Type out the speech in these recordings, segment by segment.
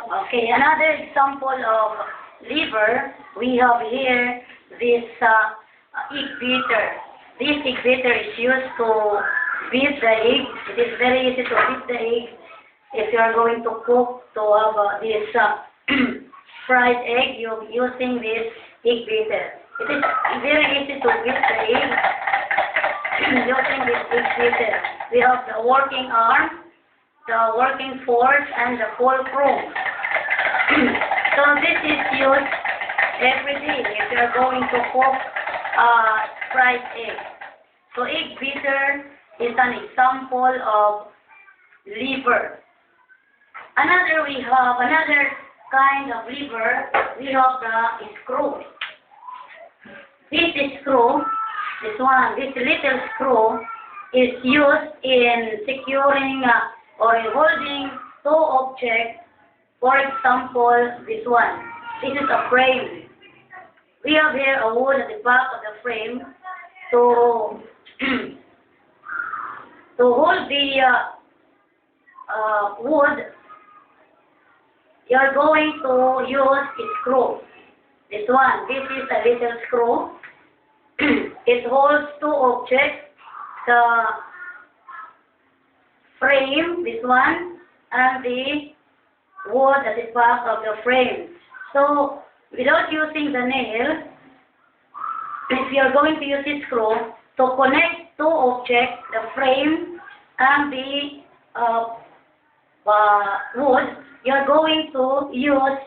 Okay, another example of lever, we have here this egg beater. This egg beater is used to beat the egg. It is very easy to beat the egg if you are going to cook to have this fried egg using this egg beater. It is very easy to beat the egg using this egg beater. We have the working arm, the working force, and the fulcrum. So this is used every day if you are going to cook fried egg. So egg beater is an example of lever. We have another kind of lever. We have the screw. This screw, this little screw is used in securing or in holding two objects. For example, this one. This is a frame. We have here a wood at the back of the frame to to hold the wood. You are going to use a screw. This one. This is a little screw. It holds two objects. The frame, this one, and the wood at the back of the frame. So, without using the nail, if you are going to use a screw to connect two objects, the frame and the wood, you are going to use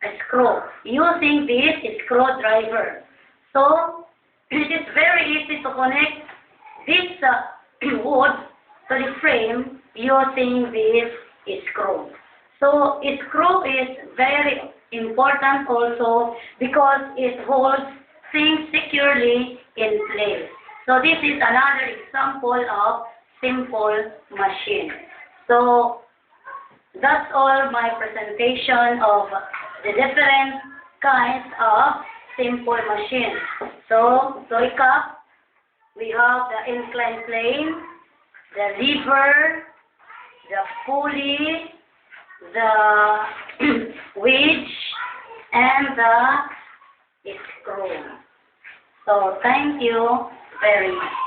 a screw using this screwdriver. So, it is very easy to connect this wood to the frame using this screw. So a screw is very important also because it holds things securely in place. So this is another example of simple machine. So that's all my presentation of the different kinds of simple machines. So to recap, we have the inclined plane, the lever, the pulley, the wedge, and the screw. So thank you very much.